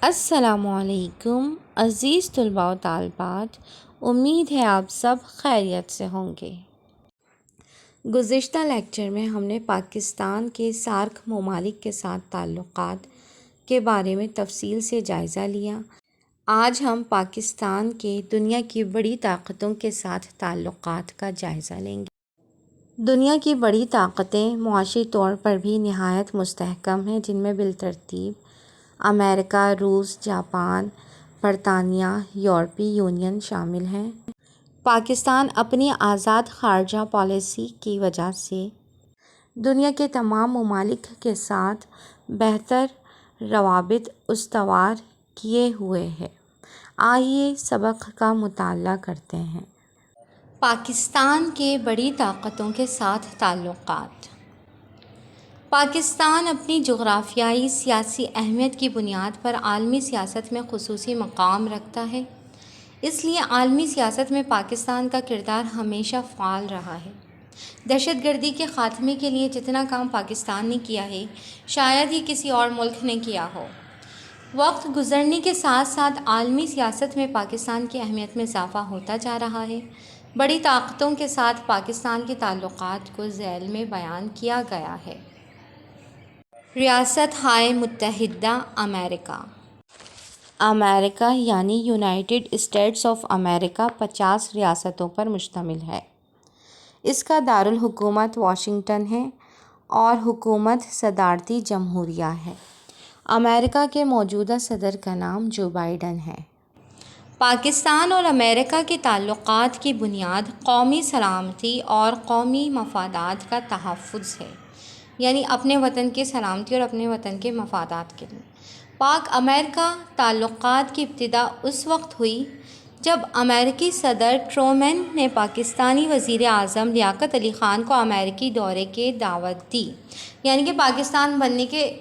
السلام علیکم عزیز طلباء و طالبات، امید ہے آپ سب خیریت سے ہوں گے۔ گزشتہ لیکچر میں ہم نے پاکستان کے سارک ممالک کے ساتھ تعلقات کے بارے میں تفصیل سے جائزہ لیا۔ آج ہم پاکستان کے دنیا کی بڑی طاقتوں کے ساتھ تعلقات کا جائزہ لیں گے۔ دنیا کی بڑی طاقتیں معاشی طور پر بھی نہایت مستحکم ہیں، جن میں بالترتیب امریکہ، روس، جاپان، برطانیہ، یورپی یونین شامل ہیں۔ پاکستان اپنی آزاد خارجہ پالیسی کی وجہ سے دنیا کے تمام ممالک کے ساتھ بہتر روابط استوار کیے ہوئے ہے۔ آئیے سبق کا مطالعہ کرتے ہیں۔ پاکستان کے بڑی طاقتوں کے ساتھ تعلقات۔ پاکستان اپنی جغرافیائی سیاسی اہمیت کی بنیاد پر عالمی سیاست میں خصوصی مقام رکھتا ہے، اس لیے عالمی سیاست میں پاکستان کا کردار ہمیشہ فعال رہا ہے۔ دہشت گردی کے خاتمے کے لیے جتنا کام پاکستان نے کیا ہے، شاید ہی کسی اور ملک نے کیا ہو۔ وقت گزرنے کے ساتھ ساتھ عالمی سیاست میں پاکستان کی اہمیت میں اضافہ ہوتا جا رہا ہے۔ بڑی طاقتوں کے ساتھ پاکستان کے تعلقات کو ذیل میں بیان کیا گیا ہے۔ ریاستہائے متحدہ امریکہ۔ امریکہ یعنی یونائیٹڈ اسٹیٹس آف امریکہ 50 ریاستوں پر مشتمل ہے۔ اس کا دارالحکومت واشنگٹن ہے اور حکومت صدارتی جمہوریہ ہے۔ امریکہ کے موجودہ صدر کا نام جو بائیڈن ہے۔ پاکستان اور امریکہ کے تعلقات کی بنیاد قومی سلامتی اور قومی مفادات کا تحفظ ہے، یعنی اپنے وطن کی سلامتی اور اپنے وطن کے مفادات کے لیے۔ پاک امریکہ تعلقات کی ابتدا اس وقت ہوئی جب امریکی صدر ٹرومین نے پاکستانی وزیر اعظم لیاقت علی خان کو امریکی دورے کی دعوت دی، یعنی کہ پاکستان بننے کے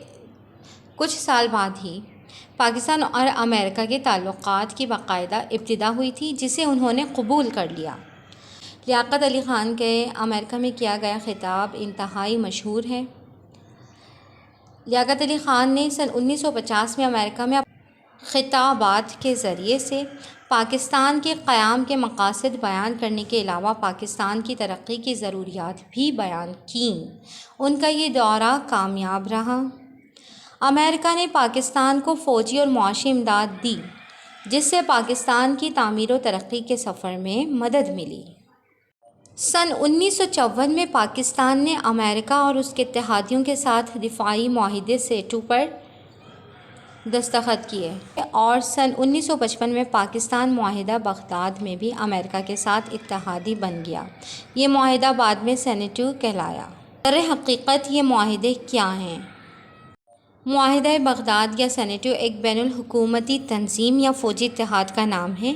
کچھ سال بعد ہی پاکستان اور امریکہ کے تعلقات کی باقاعدہ ابتدا ہوئی تھی، جسے انہوں نے قبول کر لیا۔ لیاقت علی خان کے امریکہ میں کیا گیا خطاب انتہائی مشہور ہے۔ لیاقت علی خان نے سن 1950 میں امریکہ میں خطابات کے ذریعے سے پاکستان کے قیام کے مقاصد بیان کرنے کے علاوہ پاکستان کی ترقی کی ضروریات بھی بیان کیں۔ ان کا یہ دورہ کامیاب رہا۔ امریکہ نے پاکستان کو فوجی اور معاشی امداد دی، جس سے پاکستان کی تعمیر و ترقی کے سفر میں مدد ملی۔ سن 1954 میں پاکستان نے امریکہ اور اس کے اتحادیوں کے ساتھ دفاعی معاہدے سیٹو پر دستخط کیے اور سن 1955 میں پاکستان معاہدہ بغداد میں بھی امریکہ کے ساتھ اتحادی بن گیا۔ یہ معاہدہ بعد میں سیٹو کہلایا۔ در حقیقت یہ معاہدے کیا ہیں؟ معاہدہ بغداد یا سیٹو ایک بین الحکومتی تنظیم یا فوجی اتحاد کا نام ہے،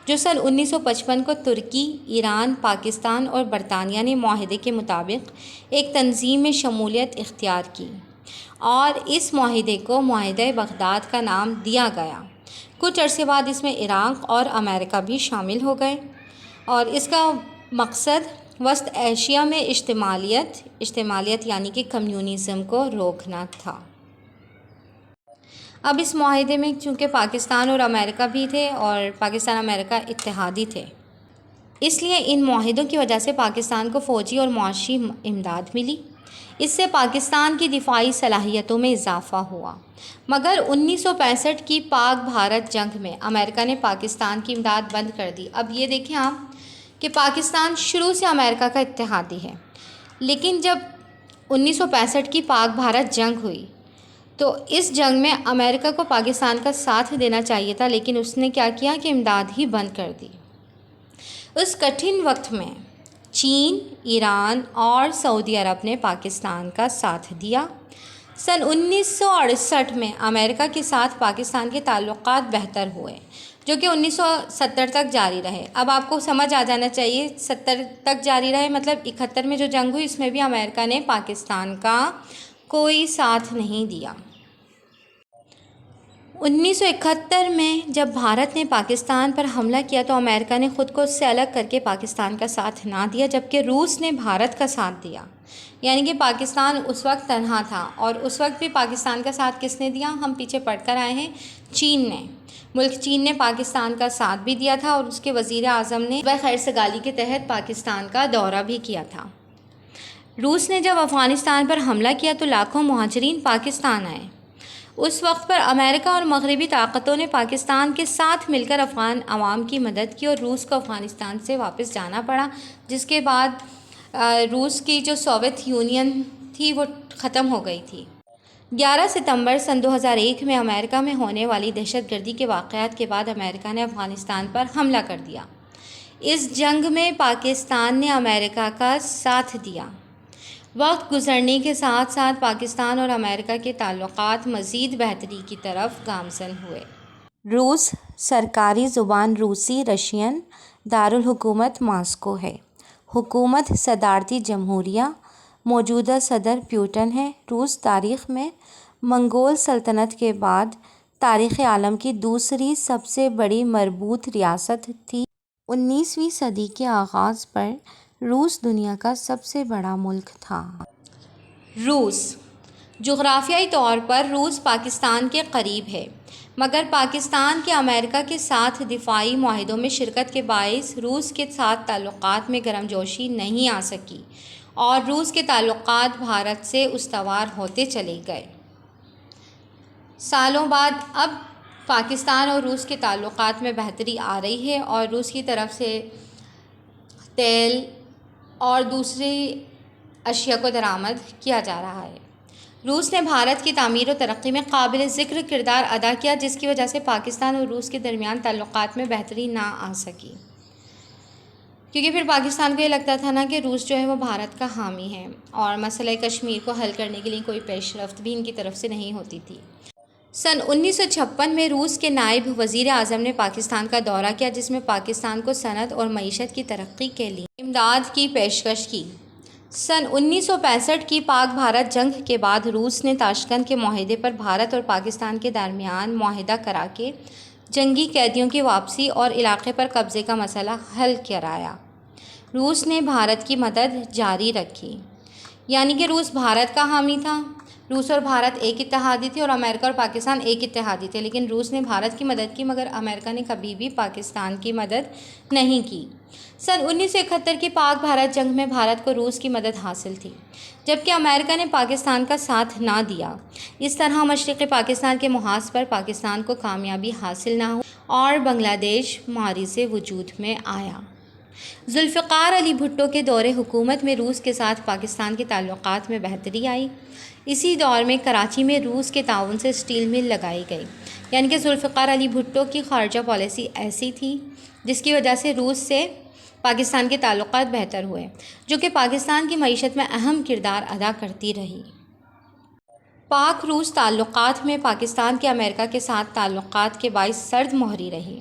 جو سن 1955 کو ترکی، ایران، پاکستان اور برطانیہ نے معاہدے کے مطابق ایک تنظیم میں شمولیت اختیار کی اور اس معاہدے کو معاہدہ بغداد کا نام دیا گیا۔ کچھ عرصے بعد اس میں عراق اور امریکہ بھی شامل ہو گئے اور اس کا مقصد وسط ایشیا میں اشتمالیت یعنی کہ کمیونزم کو روکنا تھا۔ اب اس معاہدے میں چونکہ پاکستان اور امریکہ بھی تھے اور پاکستان امریکہ اتحادی تھے، اس لیے ان معاہدوں کی وجہ سے پاکستان کو فوجی اور معاشی امداد ملی۔ اس سے پاکستان کی دفاعی صلاحیتوں میں اضافہ ہوا۔ مگر 1965 کی پاک بھارت جنگ میں امریکہ نے پاکستان کی امداد بند کر دی۔ اب یہ دیکھیں آپ کہ پاکستان شروع سے امریکہ کا اتحادی ہے، لیکن جب 1965 کی پاک بھارت جنگ ہوئی تو اس جنگ میں امریکہ کو پاکستان کا ساتھ دینا چاہیے تھا، لیکن اس نے کیا کیا کہ امداد ہی بند کر دی۔ اس کٹھن وقت میں چین، ایران اور سعودی عرب نے پاکستان کا ساتھ دیا۔ سن 1968 میں امریکہ کے ساتھ پاکستان کے تعلقات بہتر ہوئے، جو کہ 1970 تک جاری رہے۔ اب آپ کو سمجھ آ جانا چاہیے 70 تک جاری رہے مطلب 71 میں جو جنگ ہوئی اس میں بھی امریکہ نے پاکستان کا کوئی ساتھ نہیں دیا۔ 1971 میں جب بھارت نے پاکستان پر حملہ کیا تو امریکہ نے خود کو اس سے الگ کر کے پاکستان کا ساتھ نہ دیا، جبکہ روس نے بھارت کا ساتھ دیا۔ یعنی کہ پاکستان اس وقت تنہا تھا، اور اس وقت بھی پاکستان کا ساتھ کس نے دیا؟ ہم پیچھے پڑھ کر آئے ہیں، چین نے۔ ملک چین نے پاکستان کا ساتھ بھی دیا تھا، اور اس کے وزیر اعظم نے خیر سگالی کے تحت پاکستان کا دورہ بھی کیا تھا۔ روس نے جب افغانستان پر حملہ کیا تو لاکھوں مہاجرین پاکستان آئے۔ اس وقت پر امریکہ اور مغربی طاقتوں نے پاکستان کے ساتھ مل کر افغان عوام کی مدد کی، اور روس کو افغانستان سے واپس جانا پڑا، جس کے بعد روس کی جو سوویت یونین تھی وہ ختم ہو گئی تھی۔ 11 ستمبر سن 2001 میں امریکہ میں ہونے والی دہشت گردی کے واقعات کے بعد امریکہ نے افغانستان پر حملہ کر دیا۔ اس جنگ میں پاکستان نے امریکہ کا ساتھ دیا۔ وقت گزرنے کے ساتھ ساتھ پاکستان اور امریکہ کے تعلقات مزید بہتری کی طرف گامزن ہوئے۔ روس سرکاری زبان روسی رشین، دارالحکومت ماسکو ہے۔ حکومت صدارتی جمہوریہ، موجودہ صدر پیوٹن ہے۔ روس تاریخ میں منگول سلطنت کے بعد تاریخ عالم کی دوسری سب سے بڑی مربوط ریاست تھی۔ 19ویں صدی کے آغاز پر روس دنیا کا سب سے بڑا ملک تھا۔ روس جغرافیائی طور پر روس پاکستان کے قریب ہے، مگر پاکستان کے امریکہ کے ساتھ دفاعی معاہدوں میں شرکت کے باعث روس کے ساتھ تعلقات میں گرمجوشی نہیں آ سکی، اور روس کے تعلقات بھارت سے استوار ہوتے چلے گئے۔ سالوں بعد اب پاکستان اور روس کے تعلقات میں بہتری آ رہی ہے، اور روس کی طرف سے تیل اور دوسری اشیاء کو درآمد کیا جا رہا ہے۔ روس نے بھارت کی تعمیر و ترقی میں قابل ذکر کردار ادا کیا، جس کی وجہ سے پاکستان اور روس کے درمیان تعلقات میں بہتری نہ آ سکی، کیونکہ پھر پاکستان کو یہ لگتا تھا نا کہ روس جو ہے وہ بھارت کا حامی ہے، اور مسئلہ کشمیر کو حل کرنے کے لیے کوئی پیش رفت بھی ان کی طرف سے نہیں ہوتی تھی۔ سن 1956 میں روس کے نائب وزیر اعظم نے پاکستان کا دورہ کیا، جس میں پاکستان کو صنعت اور معیشت کی ترقی کے لیے امداد کی پیشکش کی۔ سن 1965 کی پاک بھارت جنگ کے بعد روس نے تاشکند کے معاہدے پر بھارت اور پاکستان کے درمیان معاہدہ کرا کے جنگی قیدیوں کی واپسی اور علاقے پر قبضے کا مسئلہ حل کرایا۔ روس نے بھارت کی مدد جاری رکھی، یعنی کہ روس بھارت کا حامی تھا۔ روس اور بھارت ایک اتحادی تھے، اور امریکہ اور پاکستان ایک اتحادی تھے، لیکن روس نے بھارت کی مدد کی، مگر امریکہ نے کبھی بھی پاکستان کی مدد نہیں کی۔ سن 1971 کی پاک بھارت جنگ میں بھارت کو روس کی مدد حاصل تھی، جبکہ امریکہ نے پاکستان کا ساتھ نہ دیا۔ اس طرح مشرقی پاکستان کے محاذ پر پاکستان کو کامیابی حاصل نہ ہوئی، اور بنگلہ دیش معرض وجود میں آیا۔ ذوالفقار علی بھٹو کے دور حکومت میں روس کے ساتھ پاکستان کے تعلقات میں بہتری آئی۔ اسی دور میں کراچی میں روس کے تعاون سے اسٹیل مل لگائی گئی، یعنی کہ ذوالفقار علی بھٹو کی خارجہ پالیسی ایسی تھی جس کی وجہ سے روس سے پاکستان کے تعلقات بہتر ہوئے، جو کہ پاکستان کی معیشت میں اہم کردار ادا کرتی رہی۔ پاک روس تعلقات میں پاکستان کے امریکہ کے ساتھ تعلقات کے باعث سرد مہری رہی۔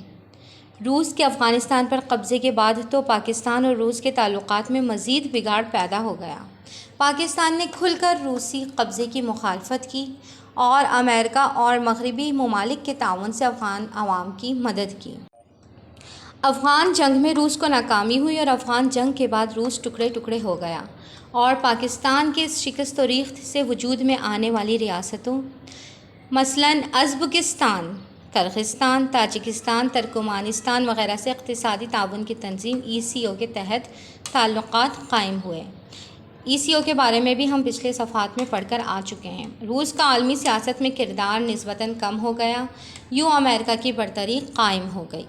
روس کے افغانستان پر قبضے کے بعد تو پاکستان اور روس کے تعلقات میں مزید بگاڑ پیدا ہو گیا۔ پاکستان نے کھل کر روسی قبضے کی مخالفت کی، اور امریکہ اور مغربی ممالک کے تعاون سے افغان عوام کی مدد کی۔ افغان جنگ میں روس کو ناکامی ہوئی، اور افغان جنگ کے بعد روس ٹکڑے ٹکڑے ہو گیا، اور پاکستان کے شکست و ریخت سے وجود میں آنے والی ریاستوں مثلاً ازبکستان، قرغیزستان، تاجکستان، ترکمانستان وغیرہ سے اقتصادی تعاون کی تنظیم ECO کے تحت تعلقات قائم ہوئے۔ ECO کے بارے میں بھی ہم پچھلے صفحات میں پڑھ کر آ چکے ہیں۔ روس کا عالمی سیاست میں کردار نسبتاً کم ہو گیا، یوں امریکہ کی برتری قائم ہو گئی۔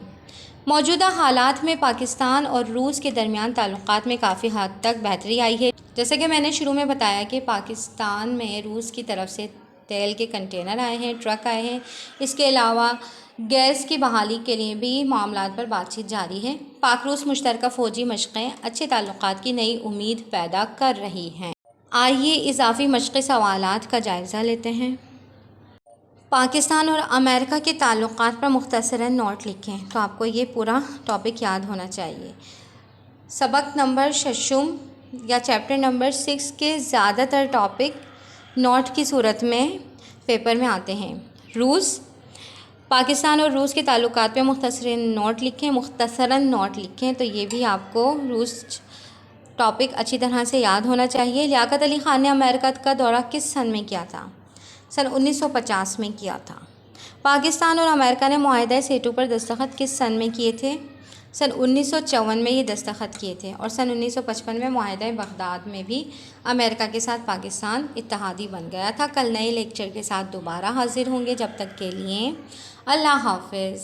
موجودہ حالات میں پاکستان اور روس کے درمیان تعلقات میں کافی حد تک بہتری آئی ہے۔ جیسے کہ میں نے شروع میں بتایا کہ پاکستان میں روس کی طرف سے تیل کے کنٹینر آئے ہیں، ٹرک آئے ہیں۔ اس کے علاوہ گیس کی بحالی کے لیے بھی معاملات پر بات چیت جاری ہے۔ پاک روس مشترکہ فوجی مشقیں اچھے تعلقات کی نئی امید پیدا کر رہی ہیں۔ آئیے اضافی مشقی سوالات کا جائزہ لیتے ہیں۔ پاکستان اور امریکہ کے تعلقات پر مختصراً نوٹ لکھیں، تو آپ کو یہ پورا ٹاپک یاد ہونا چاہیے۔ سبق نمبر 6 یا چیپٹر نمبر 6 کے زیادہ تر ٹاپک نوٹ کی صورت میں پیپر میں آتے ہیں۔ روس پاکستان اور روس کے تعلقات پہ مختصراً نوٹ لکھیں تو یہ بھی آپ کو روس ٹاپک اچھی طرح سے یاد ہونا چاہیے۔ لیاقت علی خان نے امریکہ کا دورہ کس سن میں کیا تھا؟ سن 1950 میں کیا تھا۔ پاکستان اور امریکہ نے معاہدہ سیٹو پر دستخط کس سن میں کیے تھے؟ سن 1954 میں یہ دستخط کیے تھے، اور سن 1955 میں معاہدہ بغداد میں بھی امریکہ کے ساتھ پاکستان اتحادی بن گیا تھا۔ کل نئے لیکچر کے ساتھ دوبارہ حاضر ہوں گے، جب تک کے لیے اللہ حافظ۔